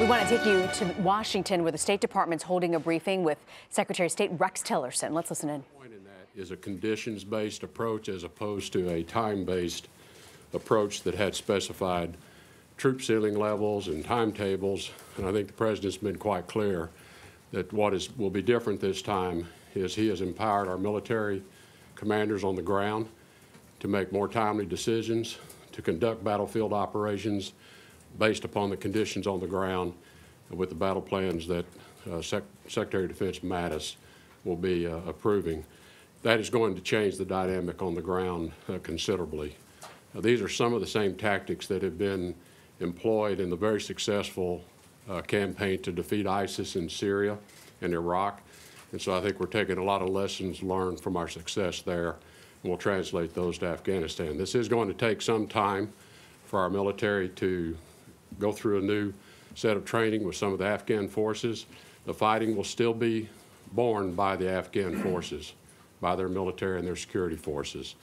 We want to take you to Washington, where the State Department's holding a briefing with Secretary of State Rex Tillerson. Let's listen in. The point in that is a conditions-based approach as opposed to a time-based approach that had specified troop ceiling levels and timetables. And I think the President's been quite clear that what will be different this time is he has empowered our military commanders on the ground to make more timely decisions, to conduct battlefield operations based upon the conditions on the ground with the battle plans that Secretary of Defense Mattis will be approving. That is going to change the dynamic on the ground considerably. These are some of the same tactics that have been employed in the very successful campaign to defeat ISIS in Syria and Iraq. And so I think we're taking a lot of lessons learned from our success there, and we'll translate those to Afghanistan. This is going to take some time for our military to go through a new set of training with some of the Afghan forces. The fighting will still be borne by the Afghan forces, by their military and their security forces.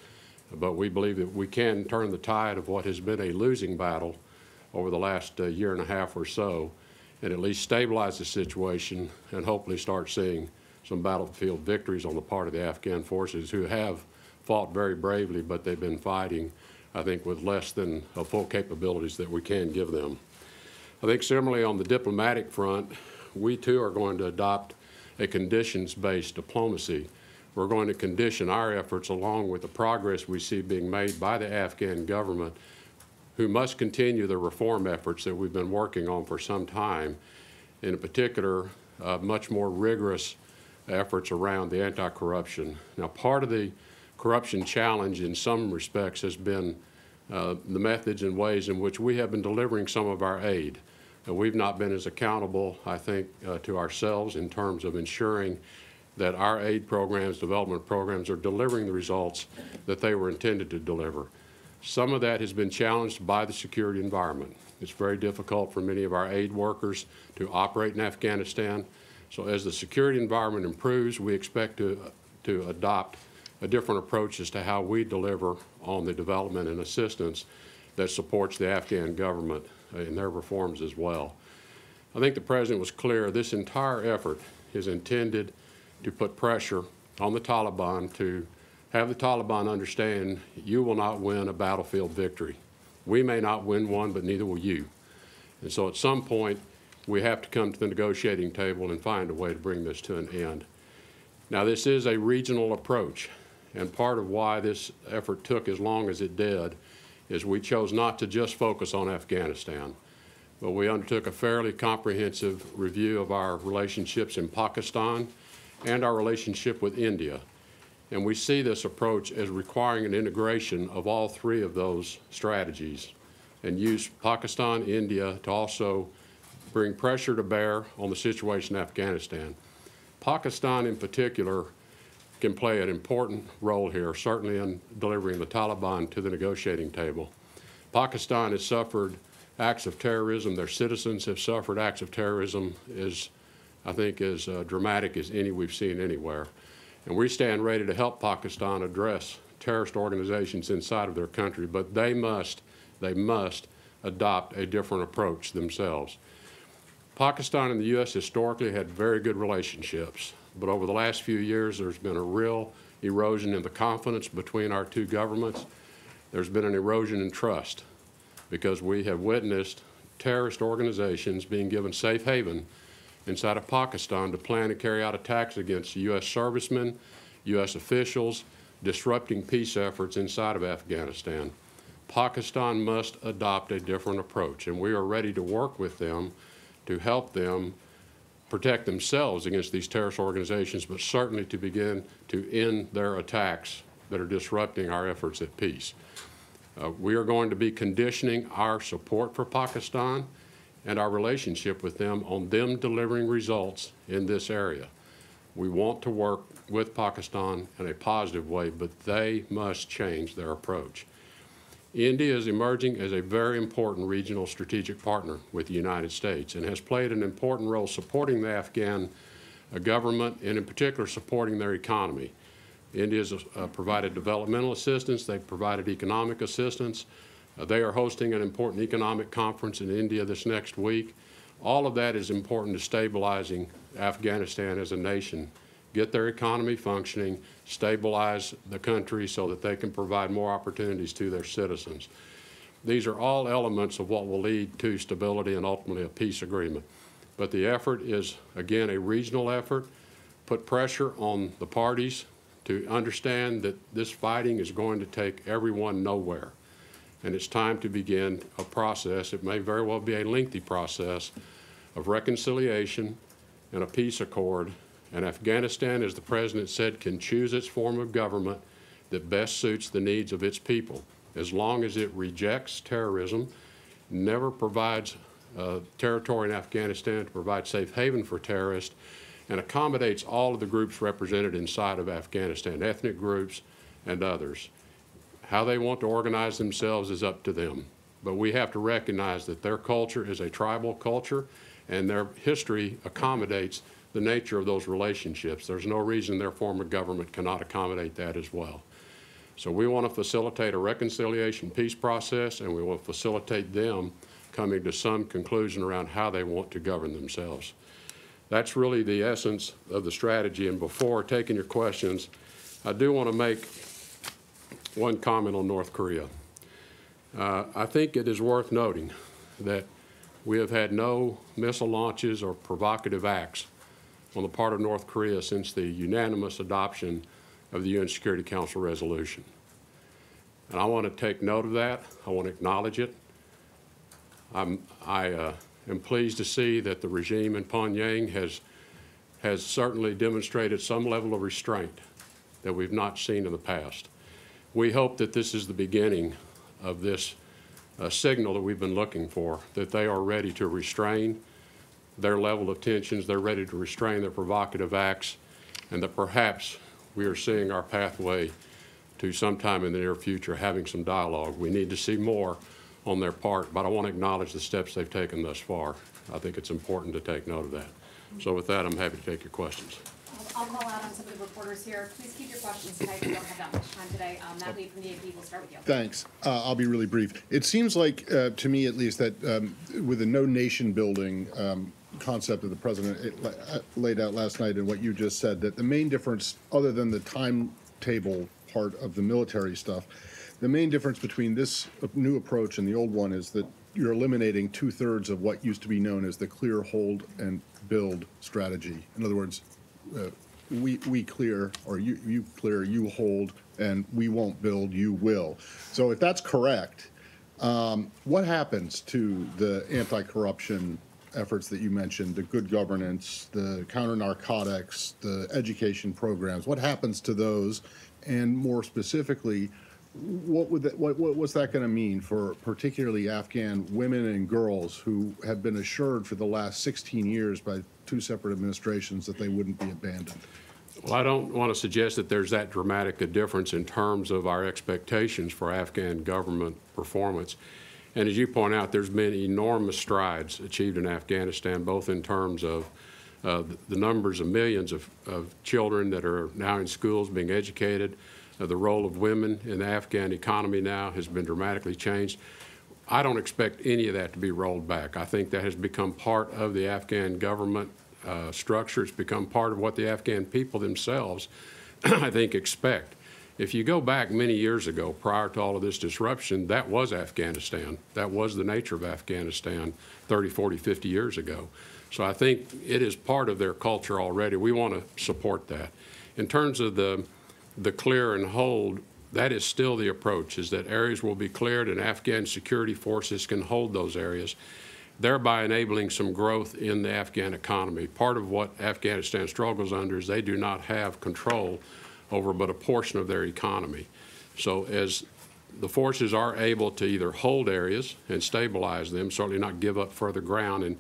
But we believe that we can turn the tide of what has been a losing battle over the last year and a half or so, and at least stabilize the situation and hopefully start seeing some battlefield victories on the part of the Afghan forces, who have fought very bravely, but they've been fighting, I think, with less than full capabilities that we can give them. I think similarly on the diplomatic front, we too are going to adopt a conditions-based diplomacy. We're going to condition our efforts along with the progress we see being made by the Afghan government, who must continue the reform efforts that we've been working on for some time, in particular, much more rigorous efforts around the anti-corruption. Now, part of the corruption challenge in some respects has been the methods and ways in which we have been delivering some of our aid. We've not been as accountable, I think, to ourselves in terms of ensuring that our aid programs, development programs, are delivering the results that they were intended to deliver. Some of that has been challenged by the security environment. It's very difficult for many of our aid workers to operate in Afghanistan. So as the security environment improves, we expect to adopt a different approach as to how we deliver on the development and assistance that supports the Afghan government in their reforms as well. I think the President was clear. This entire effort is intended to put pressure on the Taliban, to have the Taliban understand you will not win a battlefield victory. We may not win one, but neither will you. And so at some point, we have to come to the negotiating table and find a way to bring this to an end. Now, this is a regional approach, and part of why this effort took as long as it did is we chose not to just focus on Afghanistan, but we undertook a fairly comprehensive review of our relationships in Pakistan and our relationship with India. And we see this approach as requiring an integration of all three of those strategies, and use Pakistan, India to also bring pressure to bear on the situation in Afghanistan. Pakistan in particular can play an important role here, certainly in delivering the Taliban to the negotiating table. Pakistan has suffered acts of terrorism. Their citizens have suffered acts of terrorism I think, as dramatic as any we've seen anywhere. And we stand ready to help Pakistan address terrorist organizations inside of their country, but they must adopt a different approach themselves. Pakistan and the U.S. historically had very good relationships, but over the last few years, there's been a real erosion in the confidence between our two governments. There's been an erosion in trust because we have witnessed terrorist organizations being given safe haven inside of Pakistan to plan and carry out attacks against U.S. servicemen, U.S. officials, disrupting peace efforts inside of Afghanistan. Pakistan must adopt a different approach, and we are ready to work with them to help them protect themselves against these terrorist organizations, but certainly to begin to end their attacks that are disrupting our efforts at peace. We are going to be conditioning our support for Pakistan and our relationship with them on them delivering results in this area. We want to work with Pakistan in a positive way, but they must change their approach. India is emerging as a very important regional strategic partner with the United States and has played an important role supporting the Afghan government and in particular supporting their economy. India has provided developmental assistance, they've provided economic assistance. They are hosting an important economic conference in India this next week All of that is important to stabilizing Afghanistan as a nation, get their economy functioning, stabilize the country so that they can provide more opportunities to their citizens. These are all elements of what will lead to stability and ultimately a peace agreement. But the effort is, again, a regional effort. Put pressure on the parties to understand that this fighting is going to take everyone nowhere. And it's time to begin a process. It may very well be a lengthy process of reconciliation and a peace accord. And Afghanistan, as the President said, can choose its form of government that best suits the needs of its people, as long as it rejects terrorism, never provides territory in Afghanistan to provide safe haven for terrorists, and accommodates all of the groups represented inside of Afghanistan, ethnic groups and others. How they want to organize themselves is up to them. But we have to recognize that their culture is a tribal culture, and their history accommodates the nature of those relationships. There's no reason their form of government cannot accommodate that as well. So we want to facilitate a reconciliation peace process, and we want to facilitate them coming to some conclusion around how they want to govern themselves. That's really the essence of the strategy. And before taking your questions, I do want to make one comment on North Korea. I think it is worth noting that we have had no missile launches or provocative acts on the part of North Korea since the unanimous adoption of the UN Security Council resolution. And I want to take note of that. I want to acknowledge it. I am pleased to see that the regime in Pyongyang has certainly demonstrated some level of restraint that we've not seen in the past. We hope that this is the beginning of this signal that we've been looking for, that they are ready to restrain their level of tensions, they're ready to restrain their provocative acts, and that perhaps we are seeing our pathway to sometime in the near future having some dialogue. We need to see more on their part, but I want to acknowledge the steps they've taken thus far. I think it's important to take note of that. So with that, I'm happy to take your questions. I'll call out on some of the reporters here. Please keep your questions tight. We don't have that much time today. Natalie from the AP, we'll start with you. Thanks. I'll be really brief. It seems like, to me at least, that with the no nation building concept that the president laid out last night and what you just said, that the main difference, other than the timetable part of the military stuff, the main difference between this new approach and the old one is that you're eliminating 2/3 of what used to be known as the clear, hold, and build strategy. In other words, we clear, or you clear, you hold, and we won't build, you will. So if that's correct, what happens to the anti-corruption efforts that you mentioned, the good governance, the counter-narcotics, the education programs? What happens to those? And more specifically, what's that going to mean for particularly Afghan women and girls who have been assured for the last 16 years by 2 separate administrations that they wouldn't be abandoned? Well, I don't want to suggest that there's that dramatic a difference in terms of our expectations for Afghan government performance. And as you point out, there's been enormous strides achieved in Afghanistan, both in terms of the numbers of millions of children that are now in schools being educated. The role of women in the Afghan economy now has been dramatically changed. I don't expect any of that to be rolled back. I think that has become part of the Afghan government structure. It's become part of what the Afghan people themselves, I think, expect. If you go back many years ago, prior to all of this disruption, that was Afghanistan. That was the nature of Afghanistan 30, 40, 50 years ago. So I think it is part of their culture already. We want to support that. In terms of the clear and hold, that is still the approach, is that areas will be cleared and Afghan security forces can hold those areas, thereby enabling some growth in the Afghan economy. Part of what Afghanistan struggles under is they do not have control over but a portion of their economy. So as the forces are able to either hold areas and stabilize them, certainly not give up further ground, and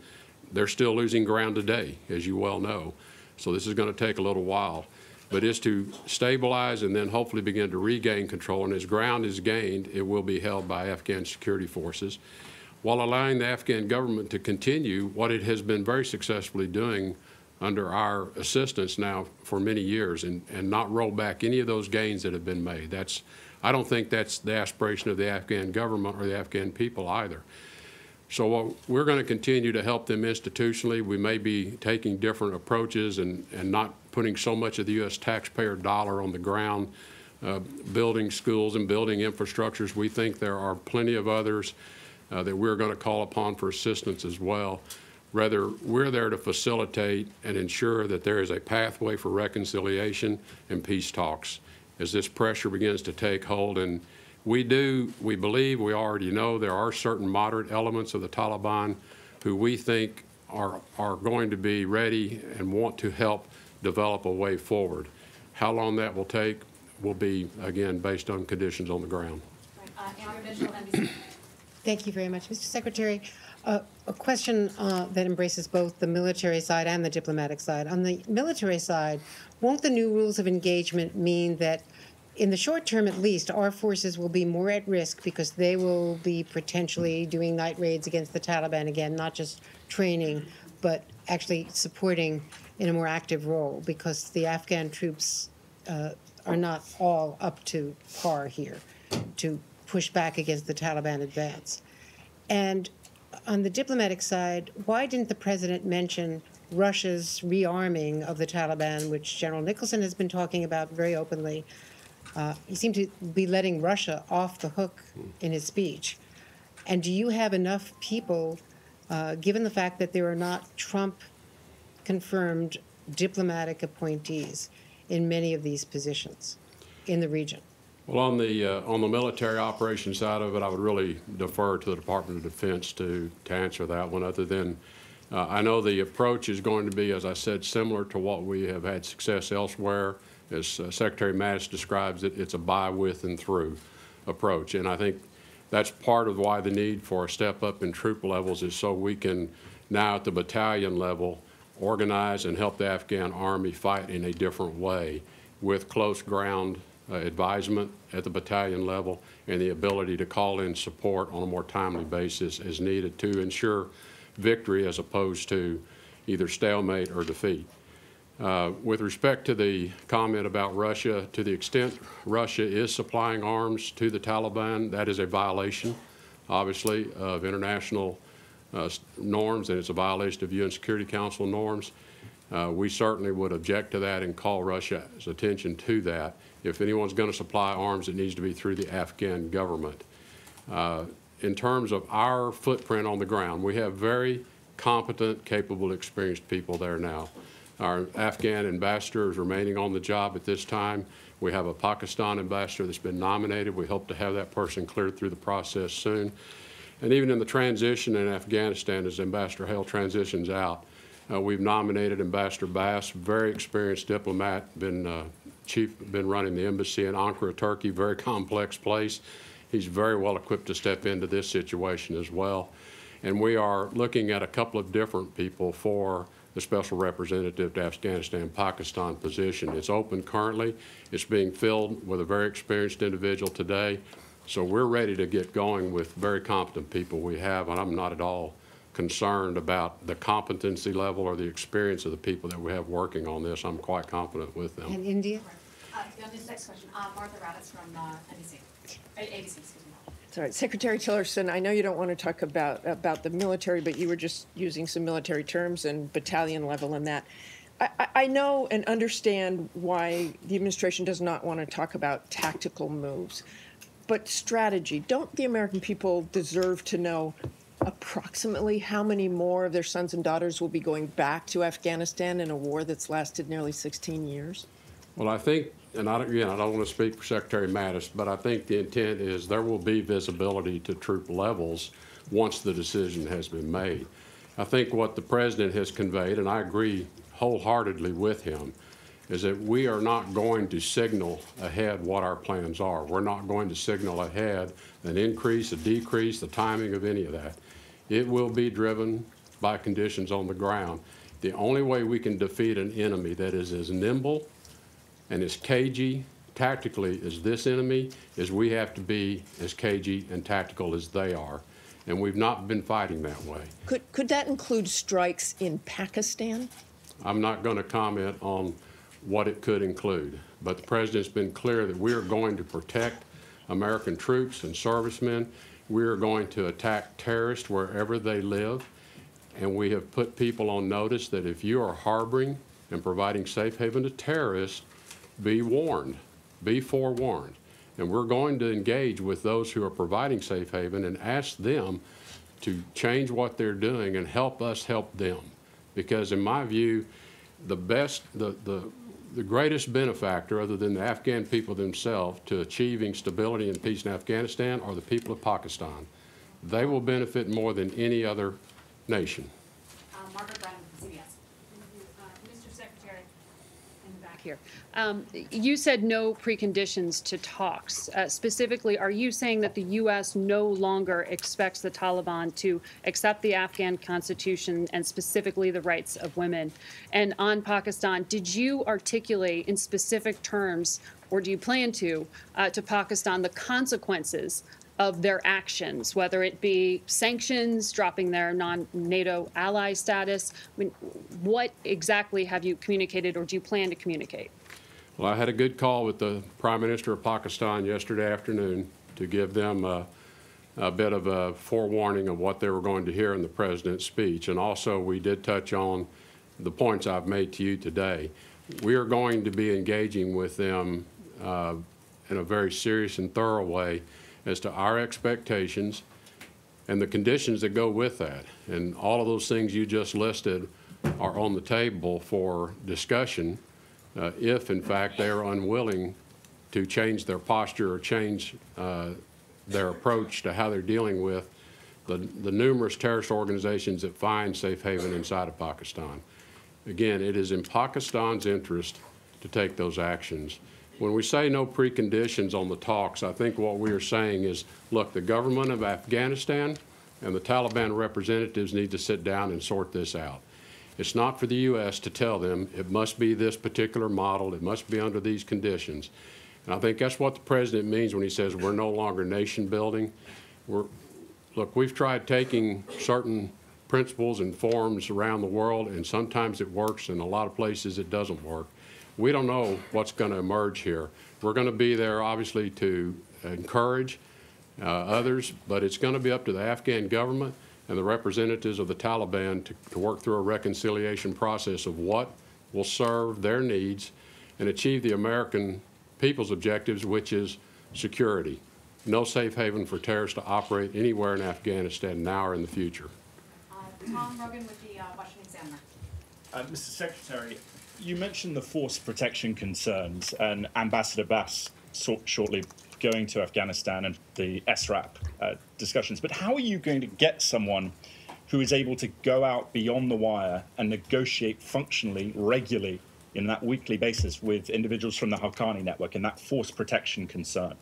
they're still losing ground today, as you well know. So this is going to take a little while, but is to stabilize and then hopefully begin to regain control. And as ground is gained, it will be held by Afghan security forces, while allowing the Afghan government to continue what it has been very successfully doing under our assistance now for many years, and not roll back any of those gains that have been made. I don't think that's the aspiration of the Afghan government or the Afghan people either. So we're going to continue to help them institutionally. We may be taking different approaches and not putting so much of the U.S. taxpayer dollar on the ground, building schools and building infrastructures. We think there are plenty of others that we're going to call upon for assistance as well. Rather, we're there to facilitate and ensure that there is a pathway for reconciliation and peace talks as this pressure begins to take hold. And we believe, we already know there are certain moderate elements of the Taliban who we think are going to be ready and want to help develop a way forward. How long that will take will be, again, based on conditions on the ground. Andrew Mitchell, NBC. Thank you very much. Mr. Secretary, a question that embraces both the military side and the diplomatic side. On the military side, won't the new rules of engagement mean that in the short term, at least, our forces will be more at risk because they will be potentially doing night raids against the Taliban again, not just training, but actually supporting in a more active role because the Afghan troops are not all up to par here to push back against the Taliban advance. And on the diplomatic side, why didn't the president mention Russia's rearming of the Taliban, which General Nicholson has been talking about very openly? He seemed to be letting Russia off the hook in his speech. And do you have enough people, given the fact that there are not Trump-confirmed diplomatic appointees in many of these positions in the region? Well, on the military operations side of it, I would really defer to the Department of Defense to answer that one, other than I know the approach is going to be, as I said, similar to what we have had success elsewhere. As Secretary Mattis describes it, it's a by, with, and through approach. And I think that's part of why the need for a step up in troop levels is so we can now at the battalion level organize and help the Afghan Army fight in a different way with close ground advisement at the battalion level and the ability to call in support on a more timely basis as needed to ensure victory as opposed to either stalemate or defeat. With respect to the comment about Russia, to the extent Russia is supplying arms to the Taliban, that is a violation, obviously, of international norms, and it's a violation of UN Security Council norms. We certainly would object to that and call Russia's attention to that. If anyone's going to supply arms, it needs to be through the Afghan government. In terms of our footprint on the ground, we have very competent, capable, experienced people there now. Our Afghan ambassador is remaining on the job at this time. We have a Pakistan ambassador that's been nominated. We hope to have that person cleared through the process soon. And even in the transition in Afghanistan, as Ambassador Hale transitions out, we've nominated Ambassador Bass, very experienced diplomat, been running the embassy in Ankara, Turkey, very complex place. He's very well equipped to step into this situation as well. And we are looking at a couple of different people for the Special Representative to Afghanistan, Pakistan position. It's open currently. It's being filled with a very experienced individual today. So we're ready to get going with very competent people we have, and I'm not at all concerned about the competency level or the experience of the people that we have working on this. I'm quite confident with them. And India? This next question, Martha Raddatz from ABC, excuse me. All right, Secretary Tillerson, I know you don't want to talk about the military, but you were just using some military terms and battalion level and that. I know and understand why the administration does not want to talk about tactical moves, but strategy. Don't the American people deserve to know approximately how many more of their sons and daughters will be going back to Afghanistan in a war that's lasted nearly 16 years? Well, I think, and I don't want to speak for Secretary Mattis, but I think the intent is there will be visibility to troop levels once the decision has been made. I think what the President has conveyed, and I agree wholeheartedly with him, is that we are not going to signal ahead what our plans are. We're not going to signal ahead an increase, a decrease, the timing of any of that. It will be driven by conditions on the ground. The only way we can defeat an enemy that is as nimble and as cagey tactically as this enemy is we have to be as cagey and tactical as they are. And we've not been fighting that way. Could that include strikes in Pakistan? I'm not going to comment on what it could include, but the President's been clear that we are going to protect American troops and servicemen. We are going to attack terrorists wherever they live, and we have put people on notice that if you are harboring and providing safe haven to terrorists, be warned, be forewarned. And we're going to engage with those who are providing safe haven and ask them to change what they're doing and help us help them. Because in my view, the greatest benefactor, other than the Afghan people themselves, to achieving stability and peace in Afghanistan are the people of Pakistan. They will benefit more than any other nation. Margaret Brennan from CBS. Mr. Secretary, in the back here. You said no preconditions to talks. Specifically, are you saying that the U.S. no longer expects the Taliban to accept the Afghan constitution and specifically the rights of women? And on Pakistan, did you articulate in specific terms, or do you plan to Pakistan the consequences of their actions, whether it be sanctions, dropping their non-NATO ally status? I mean, what exactly have you communicated or do you plan to communicate? Well, I had a good call with the Prime Minister of Pakistan yesterday afternoon to give them a bit of a forewarning of what they were going to hear in the President's speech. And also, we did touch on the points I've made to you today. We are going to be engaging with them in a very serious and thorough way as to our expectations and the conditions that go with that. And all of those things you just listed are on the table for discussion if, in fact, they are unwilling to change their posture or change their approach to how they're dealing with the numerous terrorist organizations that find safe haven inside of Pakistan. Again, it is in Pakistan's interest to take those actions. When we say no preconditions on the talks, I think what we are saying is, look, the government of Afghanistan and the Taliban representatives need to sit down and sort this out. It's not for the U.S. to tell them it must be this particular model, it must be under these conditions. And I think that's what the President means when he says we're no longer nation building. Look, we've tried taking certain principles and forms around the world, and sometimes it works, and a lot of places it doesn't work. We don't know what's going to emerge here. We're going to be there, obviously, to encourage others, but it's going to be up to the Afghan government and the representatives of the Taliban to work through a reconciliation process of what will serve their needs and achieve the American people's objectives, which is security. No safe haven for terrorists to operate anywhere in Afghanistan now or in the future. Tom Rogan with the Washington Examiner. Mr. Secretary, you mentioned the force protection concerns and Ambassador Bass shortly going to Afghanistan and the SRAP discussions. But how are you going to get someone who is able to go out beyond the wire and negotiate functionally, regularly, in that weekly basis with individuals from the Haqqani network and that force protection concern?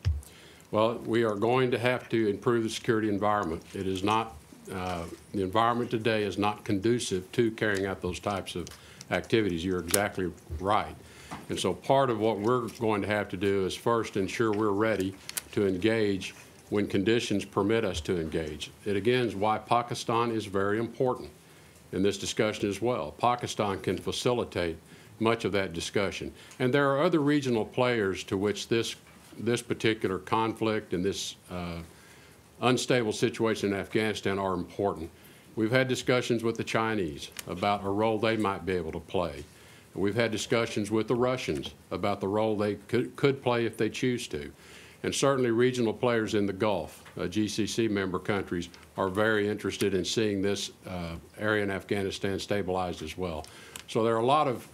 Well, we are going to have to improve the security environment. It is not, the environment today is not conducive to carrying out those types of activities. You're exactly right. And so part of what we're going to have to do is first ensure we're ready to engage when conditions permit us to engage. It again is why Pakistan is very important in this discussion as well. Pakistan can facilitate much of that discussion. And there are other regional players to which this particular conflict and this unstable situation in Afghanistan are important. We've had discussions with the Chinese about a role they might be able to play. We've had discussions with the Russians about the role they could play if they choose to. And certainly regional players in the Gulf, GCC member countries, are very interested in seeing this area in Afghanistan stabilized as well. So there are a lot of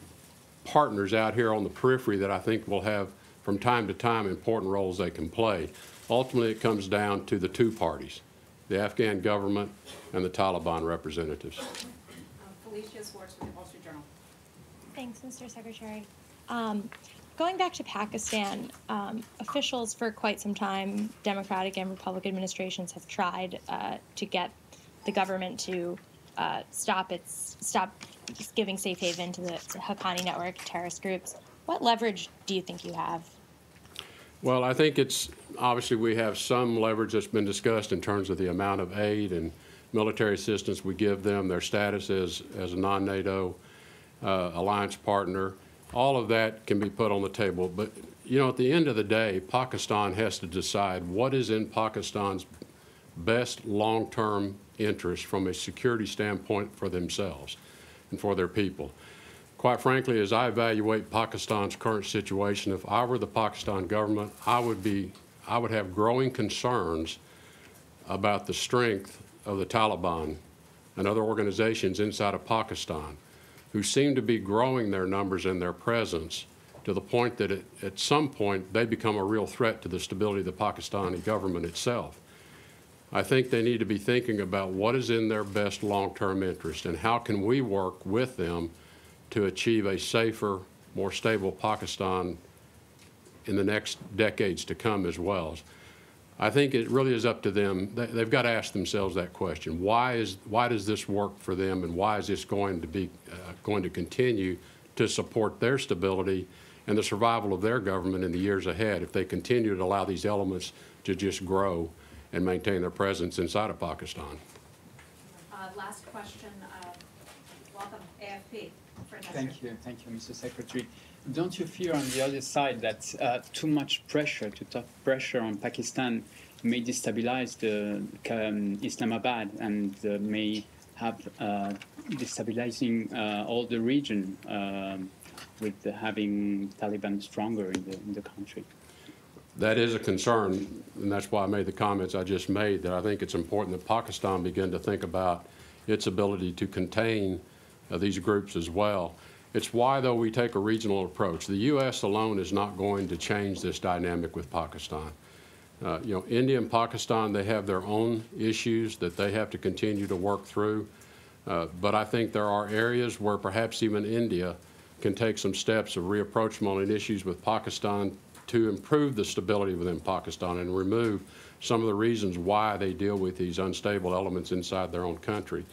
partners out here on the periphery that I think will have, from time to time, important roles they can play. Ultimately, it comes down to the two parties, the Afghan government and the Taliban representatives. Felicia Swartz with the Wall Street Journal. Thanks, Mr. Secretary. Going back to Pakistan, officials for quite some time, Democratic and Republican administrations, have tried to get the government to stop giving safe haven to the Haqqani network terrorist groups. What leverage do you think you have? Well, I think it's obviously we have some leverage that's been discussed in terms of the amount of aid and military assistance we give them, their status as a non-NATO alliance partner. All of that can be put on the table. But, you know, at the end of the day, Pakistan has to decide what is in Pakistan's best long-term interest from a security standpoint for themselves and for their people. Quite frankly, as I evaluate Pakistan's current situation, if I were the Pakistan government, I would have growing concerns about the strength of the Taliban and other organizations inside of Pakistan who seem to be growing their numbers and their presence to the point that at some point they become a real threat to the stability of the Pakistani government itself. I think they need to be thinking about what is in their best long-term interest and how can we work with them to achieve a safer, more stable Pakistan in the next decades to come as well. I think it really is up to them. They've got to ask themselves that question. Why does this work for them, and why is this going to continue to support their stability and the survival of their government in the years ahead if they continue to allow these elements to just grow and maintain their presence inside of Pakistan? Last question. Welcome, AFP. Thank you, Mr. Secretary. Don't you fear on the other side that too much pressure, too tough pressure on Pakistan may destabilize Islamabad and may have destabilizing all the region with having Taliban stronger in the country? That is a concern, and that's why I made the comments I just made, that I think it's important that Pakistan begin to think about its ability to contain these groups as well. It's why, though, we take a regional approach. The U.S. alone is not going to change this dynamic with Pakistan. India and Pakistan, they have their own issues that they have to continue to work through. But I think there are areas where perhaps even India can take some steps of reapproachment on issues with Pakistan to improve the stability within Pakistan and remove some of the reasons why they deal with these unstable elements inside their own country.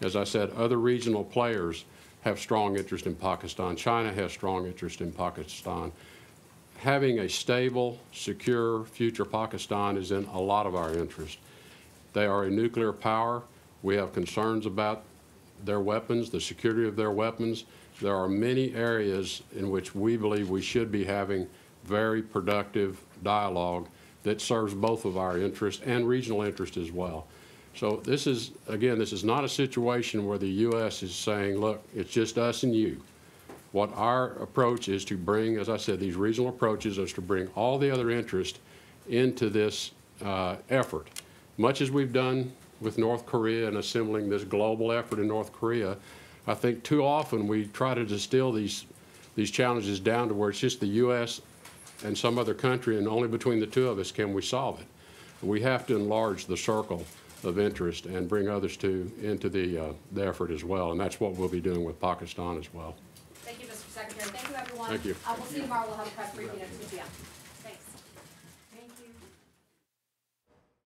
As I said, other regional players have strong interest in Pakistan. China has strong interest in Pakistan. Having a stable, secure future Pakistan is in a lot of our interest. They are a nuclear power. We have concerns about their weapons, the security of their weapons. There are many areas in which we believe we should be having very productive dialogue that serves both of our interests and regional interest as well. So this is, again, this is not a situation where the U.S. is saying, look, it's just us and you. What our approach is to bring, as I said, these regional approaches is to bring all the other interests into this effort. Much as we've done with North Korea and assembling this global effort in North Korea, I think too often we try to distill these challenges down to where it's just the U.S. and some other country, and only between the two of us can we solve it. We have to enlarge the circle of interest and bring others into the effort as well, and that's what we'll be doing with Pakistan as well. Thank you, Mr. Secretary. Thank you, everyone. Thank you. We'll see you tomorrow. We'll have a press briefing at 2 p.m.